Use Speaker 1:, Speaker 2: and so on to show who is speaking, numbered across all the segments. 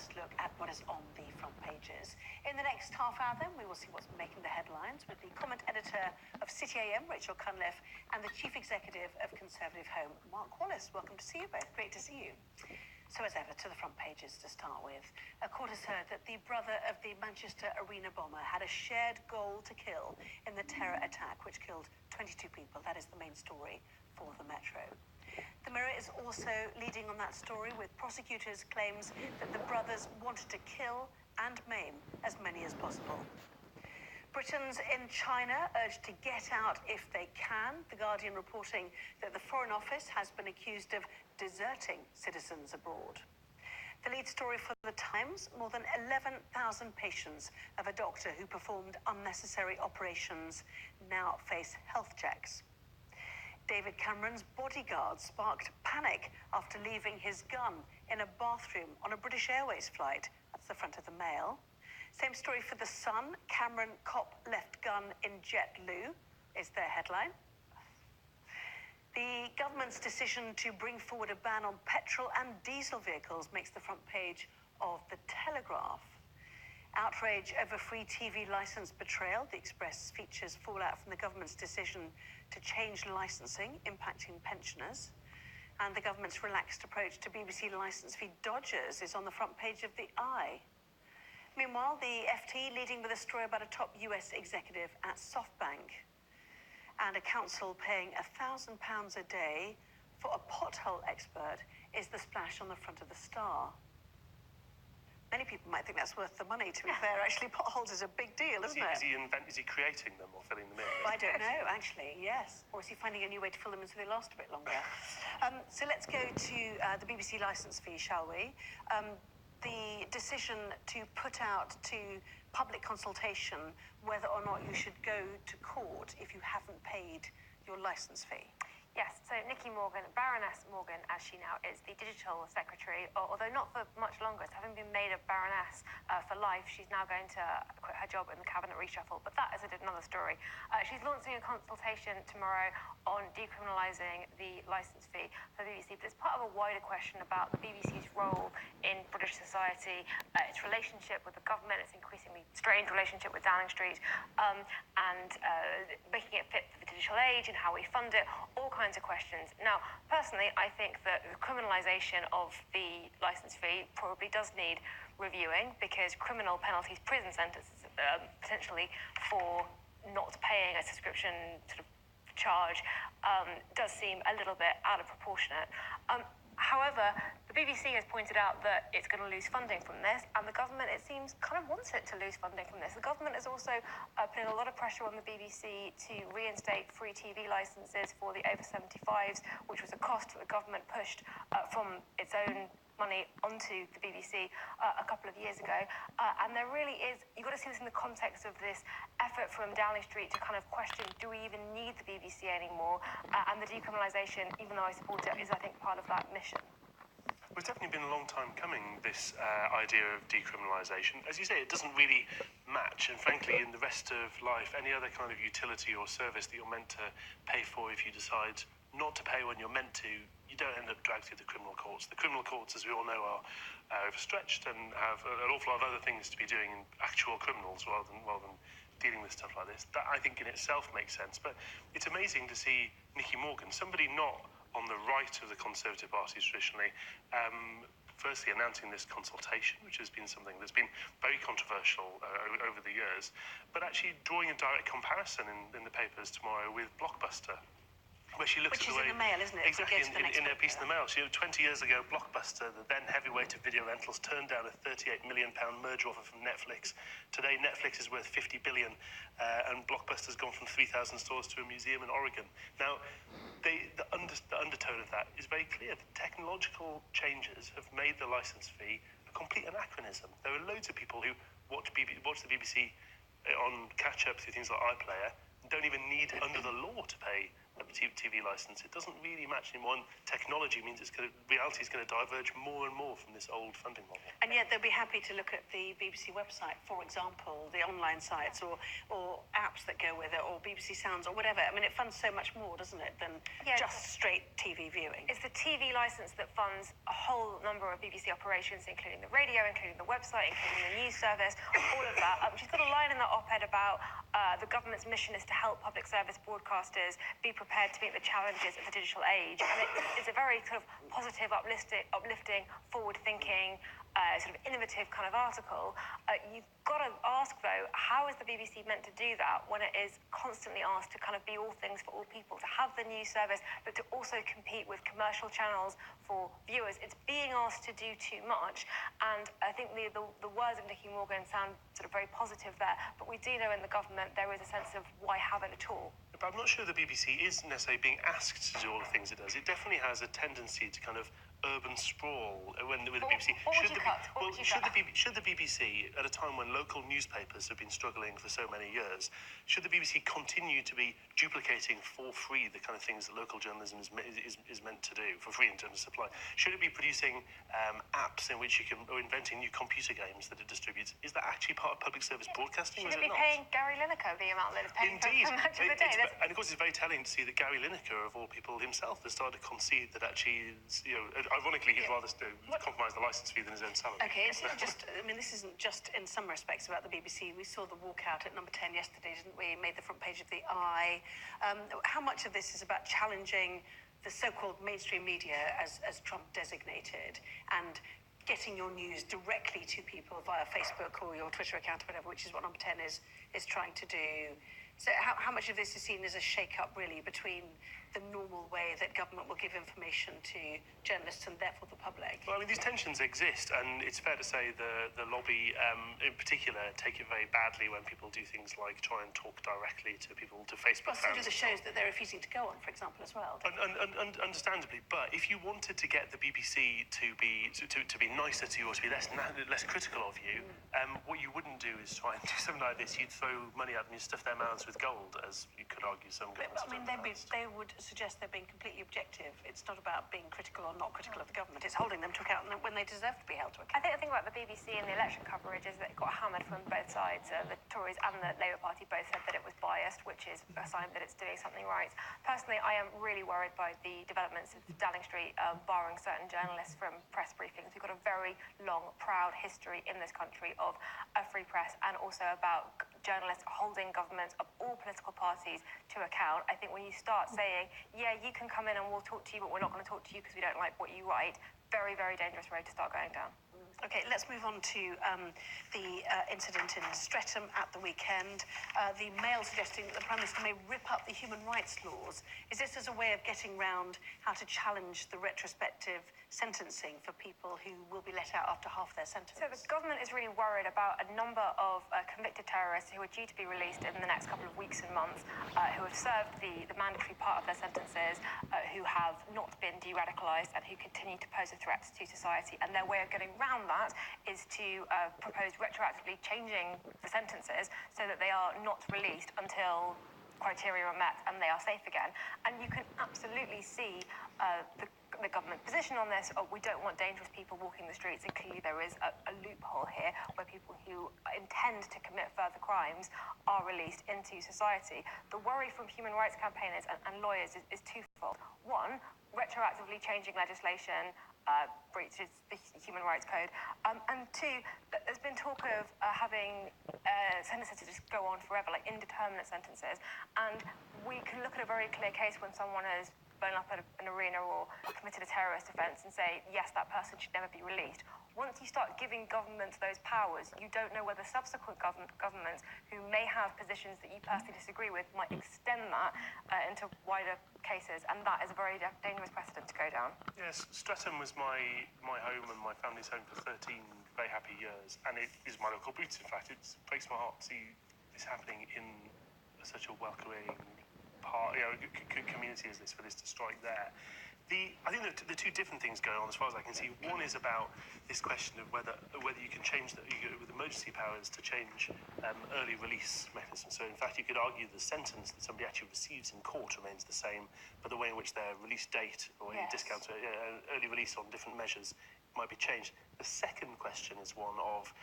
Speaker 1: first look at what is on the front pages. In the next half hour, then, we will see what's making the headlines with the comment editor of City AM, Rachel Cunliffe, and the chief executive of Conservative Home, Mark Wallace. Welcome to see you both. Great to see you. So as ever, to the front pages to start with. A court has heard that the brother of the Manchester Arena bomber had a shared goal to kill in the terror attack, which killed 22 people. That is the main story for the Metro. The Mirror is also leading on that story with prosecutors' claims that the brothers wanted to kill and maim as many as possible. Britons in China urged to get out if they can. The Guardian reporting that the Foreign Office has been accused of deserting citizens abroad. The lead story for The Times, more than 11,000 patients of a doctor who performed unnecessary operations now face health checks. David Cameron's bodyguard sparked panic after leaving his gun in a bathroom on a British Airways flight. That's the front of the Mail. Same story for The Sun. Cameron cop left gun in JetBlue is their headline. The government's decision to bring forward a ban on petrol and diesel vehicles makes the front page of The Telegraph. Outrage over free TV licence betrayal. The Express features fallout from the government's decision to change licensing, impacting pensioners. And the government's relaxed approach to BBC licence fee dodgers is on the front page of The Eye. Meanwhile, the FT leading with a story about a top US executive at SoftBank. And a council paying £1,000 a day for a pothole expert is the splash on the front of the Star. Many people might think that's worth the money, to be fair. Actually, potholes is a big deal, isn't it?
Speaker 2: Is he creating them or filling them in?
Speaker 1: I don't know, actually, yes. Or is he finding a new way to fill them in so they last a bit longer? So let's go to the BBC licence fee, shall we? The decision to put out to public consultation whether or not you should go to court if you haven't paid your licence fee.
Speaker 3: Yes, so Nicky Morgan, Baroness Morgan, as she now is, the digital secretary, although not for much longer, so having been made a baroness for life, she's now going to quit her job in the cabinet reshuffle, but that is another story. She's launching a consultation tomorrow on decriminalising the licence fee for the BBC, but it's part of a wider question about the BBC's role in British society, its relationship with the government, its increasingly strained relationship with Downing Street, and making it fit for the digital age and how we fund it, all kinds of questions. Now, personally, I think that the criminalisation of the licence fee probably does need reviewing because criminal penalties, prison sentences, potentially for not paying a subscription sort of charge, does seem a little bit out of proportionate. However, the BBC has pointed out that it's going to lose funding from this, and the government, it seems, kind of wants it to lose funding from this. The government is also putting a lot of pressure on the BBC to reinstate free TV licences for the over 75s, which was a cost that the government pushed from its own money onto the BBC a couple of years ago. And there really is, you've got to see this in the context of this effort from Downing Street to kind of question, do we even need the BBC anymore? And the decriminalisation, even though I support it, is, I think, part of that mission.
Speaker 2: Well, it's definitely been a long time coming, this idea of decriminalisation. As you say, it doesn't really match, and frankly, in the rest of life, any other kind of utility or service that you're meant to pay for, if you decide not to pay when you're meant to, you don't end up dragged through the criminal courts. The criminal courts, as we all know, are overstretched and have an awful lot of other things to be doing in actual criminals rather than dealing with stuff like this. That, I think, in itself makes sense. But it's amazing to see Nicky Morgan, somebody not on the right of the Conservative Party traditionally, firstly announcing this consultation, which has been something that's been very controversial over the years, but actually drawing a direct comparison in the papers tomorrow with Blockbuster, where she looks
Speaker 1: Which
Speaker 2: at the way...
Speaker 1: in the Mail, isn't it?
Speaker 2: Exactly, in a piece in the Mail. 20 years ago, Blockbuster, the then heavyweight of video rentals, turned down a £38 million merger offer from Netflix. Today, Netflix is worth $50 billion, and Blockbuster's gone from 3,000 stores to a museum in Oregon. Now, the undertone of that is very clear. The technological changes have made the licence fee a complete anachronism. There are loads of people who watch the BBC on catch-up through things like iPlayer, don't even need, under the law, to pay TV license, it doesn't really match anymore. And technology means reality is going to diverge more and more from this old funding model.
Speaker 1: And yet they'll be happy to look at the BBC website, for example, the online sites or apps that go with it, or BBC Sounds or whatever. I mean, it funds so much more, doesn't it, than just straight TV viewing.
Speaker 3: It's the TV licence that funds a whole number of BBC operations, including the radio, including the website, including the news service, all of that. She's got a line in that op-ed about the government's mission is to help public service broadcasters be prepared to meet the challenges of the digital age. And it's a very sort of positive, uplifting, forward-thinking, sort of innovative kind of article. You've got to ask, though, how is the BBC meant to do that when it is constantly asked to kind of be all things for all people, to have the news service, but to also compete with commercial channels for viewers? It's being asked to do too much. And I think the words of Nicky Morgan sound sort of very positive there, but we do know in the government there is a sense of why have it at all.
Speaker 2: But I'm not sure the BBC is necessarily being asked to do all the things it does. It definitely has a tendency to kind of urban sprawl with the BBC. Should the BBC, at a time when local newspapers have been struggling for so many years, should the BBC continue to be duplicating for free the kind of things that local journalism is meant to do, for free in terms of supply? Should it be producing apps in which you can, or inventing new computer games that it distributes? Is that actually part of public service broadcasting?
Speaker 3: Should it be paying Gary Lineker the amount that it's paying for much of the day?
Speaker 2: And of course, it's very telling to see that Gary Lineker, of all people himself, has started to concede that actually, ironically, he'd rather compromise the licence fee than his own salary.
Speaker 1: Okay, it's not just, I mean, this isn't just in some respects about the BBC. We saw the walkout at number 10 yesterday, didn't we? Made the front page of the Eye. How much of this is about challenging the so-called mainstream media, as Trump designated, and getting your news directly to people via Facebook or your Twitter account or whatever, which is what number 10 is trying to do? So how much of this is seen as a shake-up, really, between the normal way that government will give information to journalists and therefore the public?
Speaker 2: Well, I mean, these tensions exist, and it's fair to say the lobby, in particular, take it very badly when people do things like try and talk directly to people, to Facebook
Speaker 1: fans. Well, so do the shows that they're refusing to go on, for example, as well.
Speaker 2: Understandably, but if you wanted to get the BBC to be nicer to you or to be less critical of you, what you wouldn't do is try and do something like this. You'd throw money at them, you'd stuff their mouths with gold, as you could argue some governments.
Speaker 1: But, I mean, they would suggest they're being completely objective. It's not about being critical or not critical of the government. It's holding them to account when they deserve to be held to account.
Speaker 3: I think the thing about the BBC and the election coverage is that it got hammered from both sides. The Tories and the Labour Party both said that it was biased, which is a sign that it's doing something right. Personally, I am really worried by the developments of Downing Street barring certain journalists from press briefings. We've got a very long, proud history in this country of a free press, and also about journalists holding governments of all political parties to account. I think when you start saying, yeah, you can come in and we'll talk to you, but we're not going to talk to you because we don't like what you write, very, very dangerous road to start going down.
Speaker 1: Okay, let's move on to the incident in Streatham at the weekend. The Mail suggesting that the Prime Minister may rip up the human rights laws. Is this as a way of getting round how to challenge the retrospective sentencing for people who will be let out after half their sentence?
Speaker 3: So the government is really worried about a number of convicted terrorists who are due to be released in the next couple of weeks and months, who have served the mandatory part of their sentences, who have not been de-radicalised and who continue to pose a threat to society. And their way of getting around that is to propose retroactively changing the sentences so that they are not released until criteria are met and they are safe again. And you can absolutely see the government position on this. We don't want dangerous people walking the streets, and clearly there is a loophole here where people who intend to commit further crimes are released into society. The worry from human rights campaigners and lawyers is twofold. One, retroactively changing legislation breaches the Human Rights Code. And two, there's been talk of having sentences to just go on forever, like indeterminate sentences. And we can look at a very clear case when someone has blown up at an arena or committed a terrorist offence and say, yes, that person should never be released. Once you start giving governments those powers, you don't know whether subsequent governments who may have positions that you personally disagree with might extend that into wider cases, and that is a very dangerous precedent to go down.
Speaker 2: Yes, Streatham was my home and my family's home for 13 very happy years, and it is my local boots. In fact, it breaks my heart to see this happening in such a welcoming community as this, for this to strike there. I think the two different things going on, as far as I can see. One is about this question of whether you can change with emergency powers to change early release mechanisms. So, in fact, you could argue the sentence that somebody actually receives in court remains the same, but the way in which their release date or any discount or early release on different measures might be changed. The second question is one of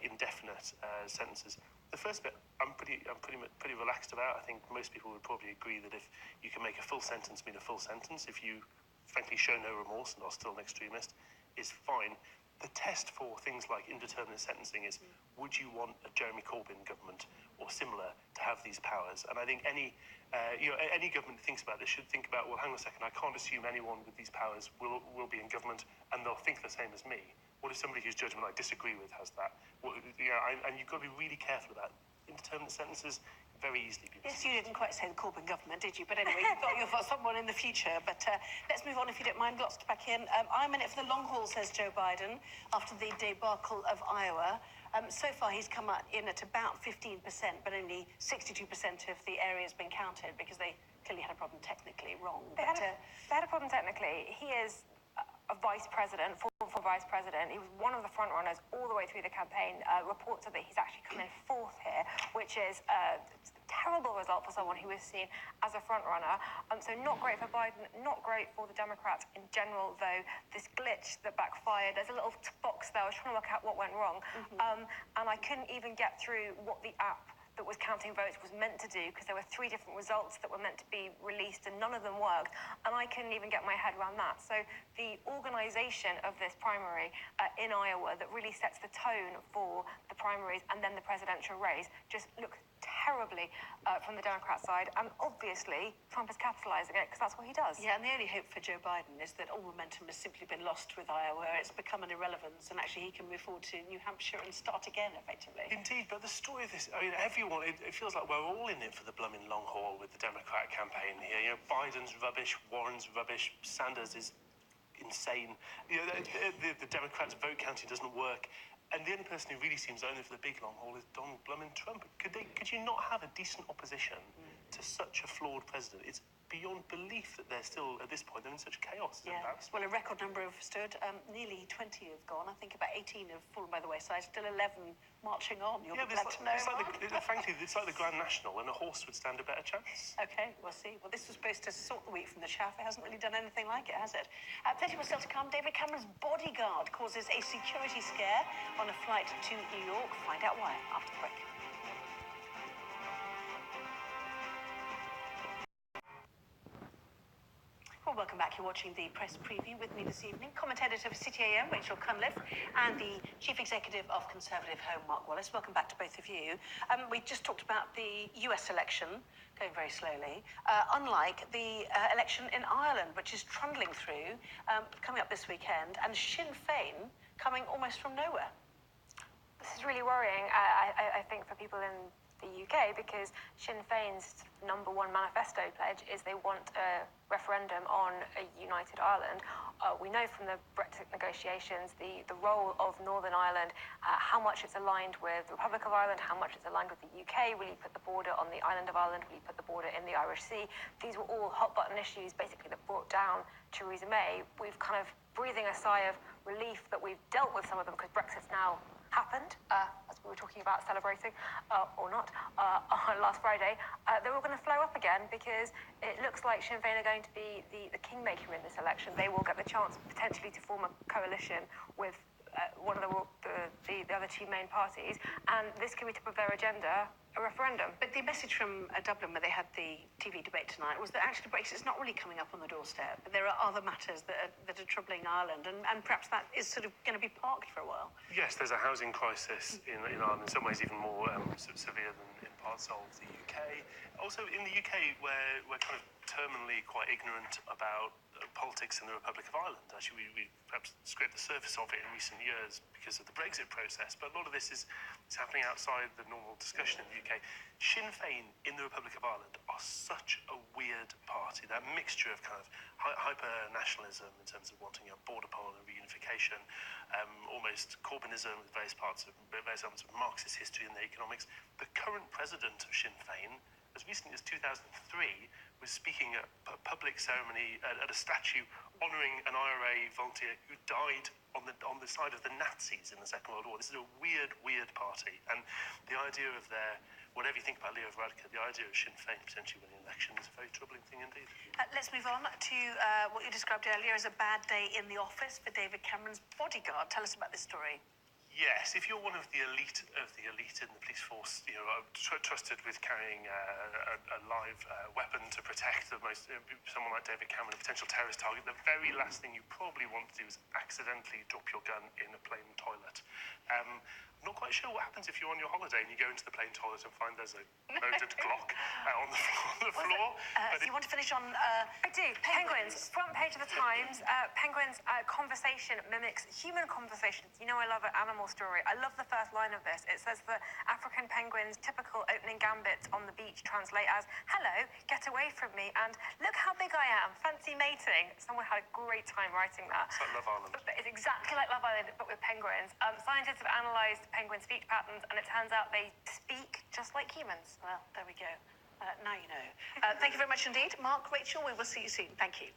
Speaker 2: indefinite sentences. The first bit, I'm pretty relaxed about. I think most people would probably agree that if you can make a full sentence mean a full sentence, if you frankly show no remorse and are still an extremist, is fine. The test for things like indeterminate sentencing is, would you want a Jeremy Corbyn government or similar to have these powers? And I think any government that thinks about this should think about, well, hang on a second, I can't assume anyone with these powers will be in government and they'll think the same as me. What if somebody whose judgment I disagree with has that? And you've got to be really careful about indeterminate sentences. Very easily be.
Speaker 1: Yes, you didn't quite say the Corbyn government, did you? But anyway, you've got someone in the future. But let's move on, if you don't mind. Lots to pack in. I'm in it for the long haul, says Joe Biden, after the debacle of Iowa. So far, he's come in at about 15%, but only 62% of the area has been counted because they clearly had a problem technically wrong.
Speaker 3: They had a problem technically. He is a vice president, former vice president. He was one of the front runners all the way through the campaign. Reports are that he's actually come in fourth here, which is a terrible result for someone who was seen as a front runner. So not great for Biden, not great for the Democrats in general, though. This glitch that backfired, there's a little box there. I was trying to work out what went wrong. And I couldn't even get through what the app that was counting votes was meant to do, because there were 3 different results that were meant to be released and none of them worked, and I couldn't even get my head around that. So the organisation of this primary in Iowa that really sets the tone for the primaries and then the presidential race just looked terribly from the Democrat side, and obviously Trump is capitalising it because that's what he does.
Speaker 1: Yeah, and the only hope for Joe Biden is that all momentum has simply been lost with Iowa. It's become an irrelevance, and actually he can move forward to New Hampshire and start again, effectively.
Speaker 2: Indeed, but the story of this, I mean, everyone, it feels like we're all in it for the blooming long haul with the Democratic campaign here. You know, Biden's rubbish, Warren's rubbish, Sanders is insane. You know, the Democrats' vote counting doesn't work. And the only person who really seems only for the big long haul is Donald Blum and Trump. Could you not have a decent opposition to such a flawed president? It's beyond belief that they're still, at this point, they're in such chaos.
Speaker 1: Yeah. Well, a record number have stood. Nearly 20 have gone. I think about 18 have fallen by the wayside. Still 11 marching on. You'll be glad to know.
Speaker 2: Frankly, it's like the Grand National, and a horse would stand a better chance.
Speaker 1: Okay, we'll see. Well, this was supposed to sort the wheat from the chaff. It hasn't really done anything like it, has it? Plenty more still to come. David Cameron's bodyguard causes a security scare on a flight to New York. Find out why after the break. Well, welcome back. You're watching the press preview with me this evening. Comment editor for City AM, Rachel Cunliffe, and the Chief Executive of Conservative Home, Mark Wallace. Welcome back to both of you. We just talked about the US election going very slowly, unlike the election in Ireland, which is trundling through, coming up this weekend, and Sinn Féin coming almost from nowhere.
Speaker 3: This is really worrying, I think, for people in the UK, because Sinn Féin's #1 manifesto pledge is they want a referendum on a united Ireland. We know from the Brexit negotiations the role of Northern Ireland, how much it's aligned with the Republic of Ireland, how much it's aligned with the UK. Will you put the border on the island of Ireland? Will you put the border in the Irish Sea? These were all hot button issues, basically, that brought down Theresa May. We've kind of breathing a sigh of relief that we've dealt with some of them, because Brexit's now happened, as we were talking about celebrating, or not, on last Friday. They're all going to flow up again, because it looks like Sinn Féin are going to be the kingmaker in this election. They will get the chance potentially to form a coalition with one of the other 2 main parties, and this could be top of their agenda, a referendum.
Speaker 1: But the message from Dublin, where they had the TV debate tonight, was that actually Brexit's not really coming up on the doorstep. There are other matters that are troubling Ireland, and perhaps that is sort of going to be parked for a while.
Speaker 2: Yes, there's a housing crisis in Ireland, in some ways even more severe than in parts of the UK. Also, in the UK, we're kind of terminally quite ignorant about politics in the Republic of Ireland. Actually, we perhaps scraped the surface of it in recent years because of the Brexit process, but a lot of this is happening outside the normal discussion in the UK. Sinn Féin in the Republic of Ireland are such a weird party. That mixture of kind of hyper-nationalism in terms of wanting a border poll and reunification, almost Corbynism with various elements of Marxist history and the economics. The current president of Sinn Féin as recently as 2003, was speaking at a public ceremony at a statue honouring an IRA volunteer who died on the side of the Nazis in the Second World War. This is a weird party, and the idea of whatever you think about Leo Varadkar, the idea of Sinn Féin potentially winning an election is a very troubling thing indeed.
Speaker 1: Let's move on to what you described earlier as a bad day in the office for David Cameron's bodyguard. Tell us about this story.
Speaker 2: Yes, if you're one of the elite in the police force, you know, trusted with carrying a live weapon to protect someone like David Cameron, a potential terrorist target, the very last thing you probably want to do is accidentally drop your gun in a plane toilet. I'm not quite sure what happens if you're on your holiday and you go into the plane toilet and find there's a loaded Glock on the floor.
Speaker 1: You want to finish on...
Speaker 3: I do. Penguins. Front page of the Times. Penguins' conversation mimics human conversations. You know I love an animal story. I love the first line of this. It says that African penguins' typical opening gambit on the beach translate as, hello, get away from me, and look how big I am, fancy mating. Someone had a great time writing that.
Speaker 2: It's like Love Island.
Speaker 3: It's exactly like Love Island, but with penguins. Scientists have analysed penguin speech patterns, and it turns out they speak just like humans.
Speaker 1: Well, there we go. Now you know. Thank you very much indeed. Mark, Rachel, we will see you soon. Thank you.